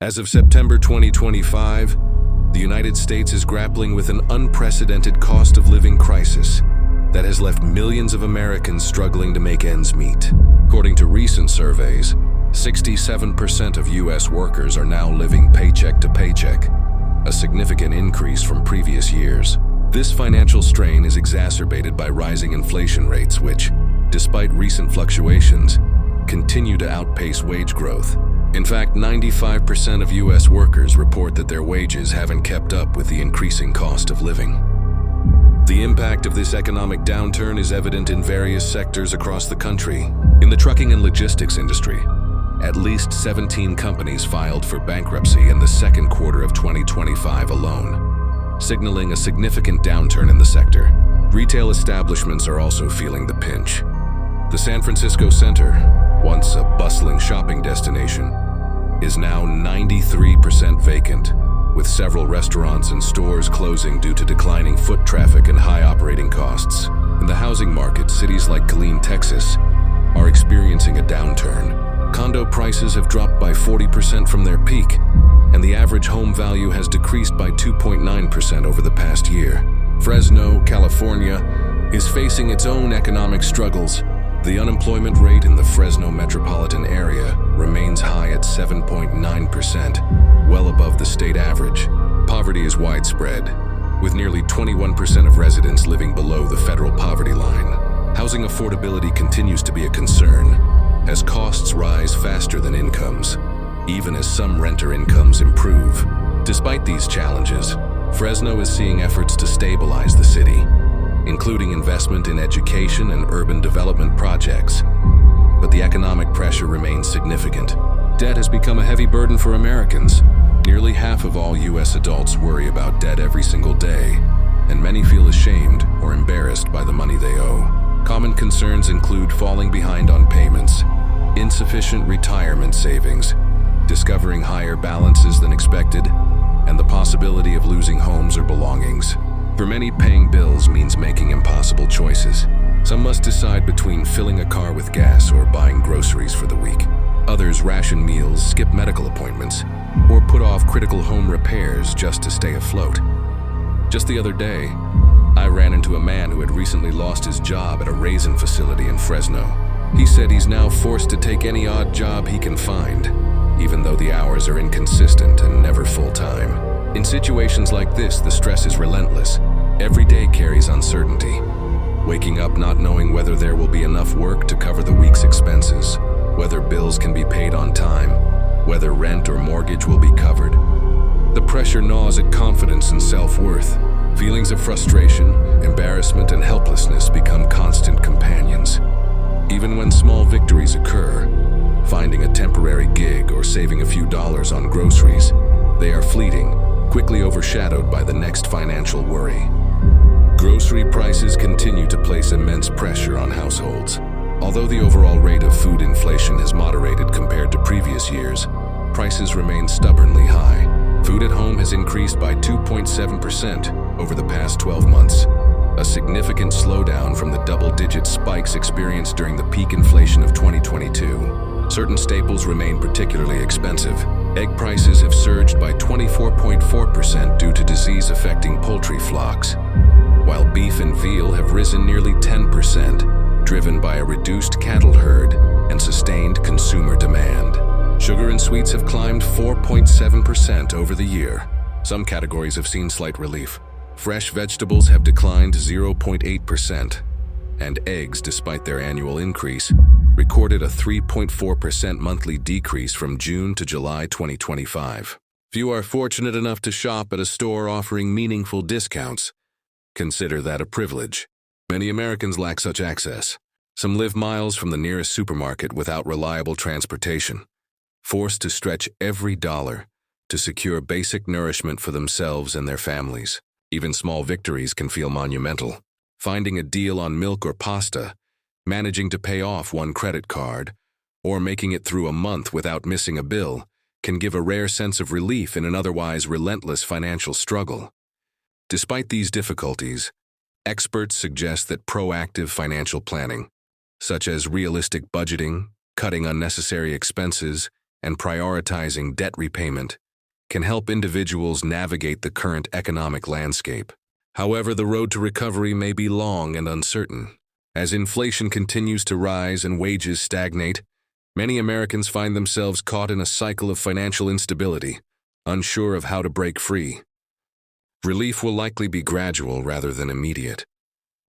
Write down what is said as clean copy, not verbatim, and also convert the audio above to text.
As of September 2025, the United States is grappling with an unprecedented cost of living crisis that has left millions of Americans struggling to make ends meet. According to recent surveys, 67% of U.S. workers are now living paycheck to paycheck, a significant increase from previous years. This financial strain is exacerbated by rising inflation rates, which, despite recent fluctuations, continue to outpace wage growth. In fact, 95% of U.S. workers report that their wages haven't kept up with the increasing cost of living. The impact of this economic downturn is evident in various sectors across the country. In the trucking and logistics industry, at least 17 companies filed for bankruptcy in the second quarter of 2025 alone, signaling a significant downturn in the sector. Retail establishments are also feeling the pinch. The San Francisco Center, once a bustling shopping destination, is now 93% vacant, with several restaurants and stores closing due to declining foot traffic and high operating costs. In the housing market, cities like Killeen, Texas, are experiencing a downturn. Condo prices have dropped by 40% from their peak, and the average home value has decreased by 2.9% over the past year. Fresno, California, is facing its own economic struggles. The unemployment rate in the Fresno metropolitan area remains high at 7.9%, well above the state average. Poverty is widespread, with nearly 21% of residents living below the federal poverty line. Housing affordability continues to be a concern, as costs rise faster than incomes, even as some renter incomes improve. Despite these challenges, Fresno is seeing efforts to stabilize the city, including investment in education and urban development projects. But the economic pressure remains significant. Debt has become a heavy burden for Americans. Nearly half of all U.S. adults worry about debt every single day, and many feel ashamed or embarrassed by the money they owe. Common concerns include falling behind on payments, insufficient retirement savings, discovering higher balances than expected, and the possibility of losing homes or belongings. For many, paying bills means making impossible choices. Some must decide between filling a car with gas or buying groceries for the week. Others ration meals, skip medical appointments, or put off critical home repairs just to stay afloat. Just the other day, I ran into a man who had recently lost his job at a raisin facility in Fresno. He said he's now forced to take any odd job he can find, even though the hours are inconsistent and never full-time. In situations like this, the stress is relentless. Every day carries uncertainty. Waking up not knowing whether there will be enough work to cover the week's expenses, whether bills can be paid on time, whether rent or mortgage will be covered. The pressure gnaws at confidence and self-worth. Feelings of frustration, embarrassment, and helplessness become constant companions. Even when small victories occur, finding a temporary gig or saving a few dollars on groceries, they are fleeting, quickly overshadowed by the next financial worry. Grocery prices continue to place immense pressure on households. Although the overall rate of food inflation has moderated compared to previous years, prices remain stubbornly high. Food at home has increased by 2.7% over the past 12 months, a significant slowdown from the double-digit spikes experienced during the peak inflation of 2022. Certain staples remain particularly expensive. Egg prices have surged by 24.4% due to disease affecting poultry flocks, while beef and veal have risen nearly 10%, driven by a reduced cattle herd and sustained consumer demand. Sugar and sweets have climbed 4.7% over the year. Some categories have seen slight relief. Fresh vegetables have declined 0.8%, and eggs, despite their annual increase, recorded a 3.4% monthly decrease from June to July 2025. Few are fortunate enough to shop at a store offering meaningful discounts. Consider that a privilege. Many Americans lack such access. Some live miles from the nearest supermarket without reliable transportation, forced to stretch every dollar to secure basic nourishment for themselves and their families. Even small victories can feel monumental. Finding a deal on milk or pasta, managing to pay off one credit card, or making it through a month without missing a bill can give a rare sense of relief in an otherwise relentless financial struggle. Despite these difficulties, experts suggest that proactive financial planning, such as realistic budgeting, cutting unnecessary expenses, and prioritizing debt repayment can help individuals navigate the current economic landscape. However, the road to recovery may be long and uncertain. As inflation continues to rise and wages stagnate, many Americans find themselves caught in a cycle of financial instability, unsure of how to break free. Relief will likely be gradual rather than immediate.